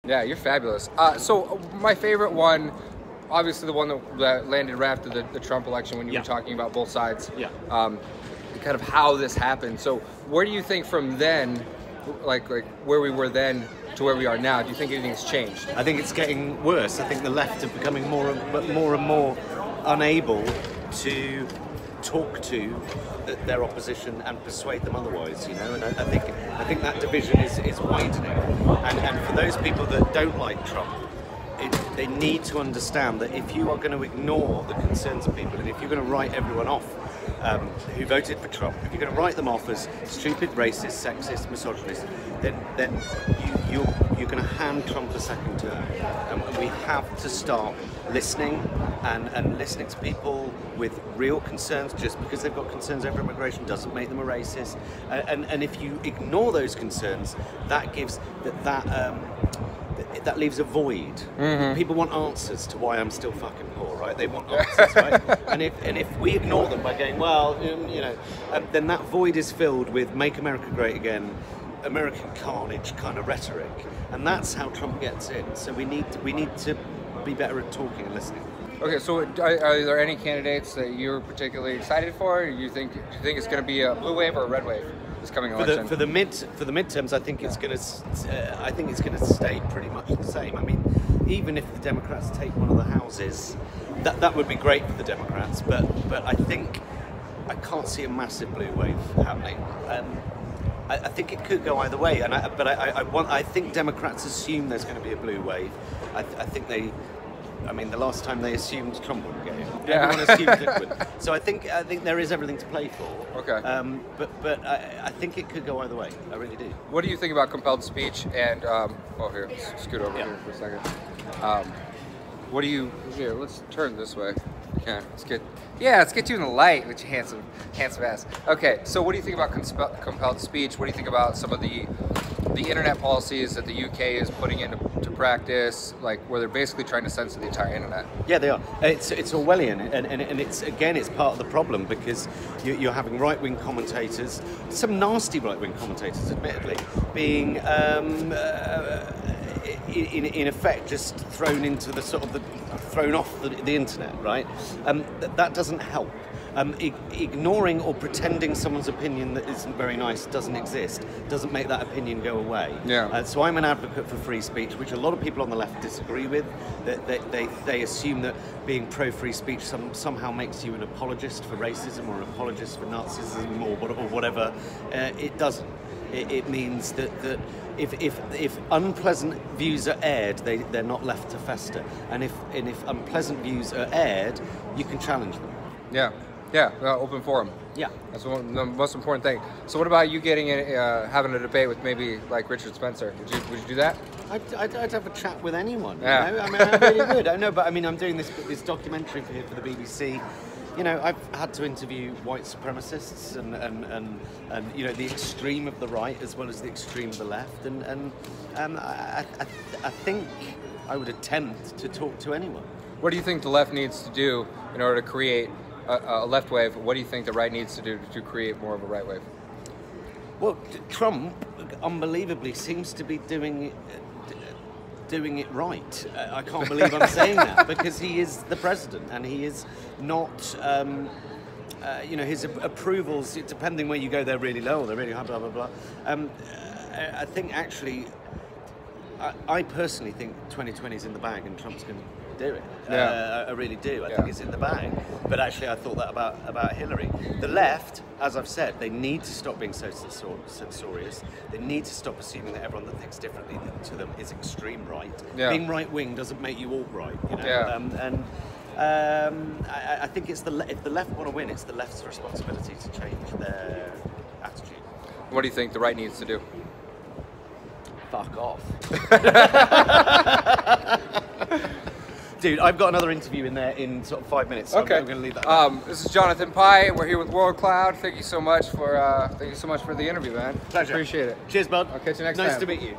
Yeah, you're fabulous. So my favorite one, obviously the one that landed right after the Trump election when you were talking about both sides. Yeah. Kind of how this happened. So where do you think from then, like where we were then to where we are now, do you think anything's changed? I think it's getting worse. I think the left are becoming more and more unable to talk to their opposition and persuade them otherwise, you know. And I think that division is widening. And for those people that don't like Trump, they need to understand that if you are going to ignore the concerns of people, and if you're going to write everyone off who voted for Trump, if you're going to write them off as stupid, racist, sexist, misogynist, then you're going to hand Trump a second term. And we have to start listening and listening to people with real concerns. Just because they've got concerns over immigration doesn't make them a racist. And if you ignore those concerns, that gives that leaves a void. Mm-hmm. People want answers to why I'm still fucking poor, right? They want answers, right? And if we ignore them by going, well, you know, then that void is filled with "Make America Great Again," American carnage kind of rhetoric, and that's how Trump gets in. So we need to be better at talking and listening. Okay, so are there any candidates that you're particularly excited for? Do you think it's going to be a blue wave or a red wave this coming election? For the midterms, I think it's going to stay pretty much the same. I mean, even if the Democrats take one of the houses, that would be great for the Democrats. But I think I can't see a massive blue wave happening. I think it could go either way, I think Democrats assume there's going to be a blue wave. I think they. I mean, the last time they assumed Trump wouldn't get in. Yeah. Everyone assumed it would. So I think there is everything to play for. Okay. But I think it could go either way. I really do. What do you think about compelled speech? And here, let's scoot over here for a second. What do you? Here, let's turn this way. Yeah, let's get you in the light with your handsome ass. Okay, so what do you think about compelled speech? What do you think about some of the internet policies that the UK is putting into practice, like where they're basically trying to censor the entire internet? Yeah, they are. It's Orwellian, and it's part of the problem, because you're having right-wing commentators, some nasty right-wing commentators, admittedly, being in effect just thrown into thrown off the internet, right? That doesn't help. Ignoring or pretending someone's opinion that isn't very nice doesn't exist, doesn't make that opinion go away. Yeah. So I'm an advocate for free speech, which a lot of people on the left disagree with. They assume that being pro-free speech somehow makes you an apologist for racism or an apologist for Nazism or whatever. It doesn't. It means that if unpleasant views are aired, they're not left to fester. And if unpleasant views are aired, you can challenge them. Yeah, open forum. Yeah, that's the most important thing. So what about you getting having a debate with maybe like Richard Spencer? Would you do that? I'd have a chat with anyone. Yeah. You know? I mean, I really would. I know, but I mean, I'm doing this documentary for the BBC. You know, I've had to interview white supremacists and you know, the extreme of the right as well as the extreme of the left, and I think I would attempt to talk to anyone. What do you think the left needs to do in order to create a left wave? What do you think the right needs to do to create more of a right wave? Well, Trump, unbelievably, seems to be doing it right. I can't believe I'm saying that, because he is the president, and he is not. You know, his approvals, depending where you go, they're really low or they're really high. Blah blah blah. I think actually, I personally think 2020 is in the bag, and Trump's going to do it. Yeah. I really do. I think it's in the bag. But actually, I thought that about Hillary. The left, as I've said, they need to stop being so censorious. They need to stop assuming that everyone that thinks differently to them is extreme right. Yeah. Being right wing doesn't make you alt-right. You know? Yeah. I think if the left want to win, it's the left's responsibility to change their attitude. What do you think the right needs to do? Fuck off. Dude, I've got another interview in there in sort of 5 minutes, so okay. I'm going to leave that. This is Jonathan Pye. We're here with World Cloud. Thank you so much for the interview, man. Pleasure. Appreciate it. Cheers, bud. I'll catch you next time. Nice to meet you.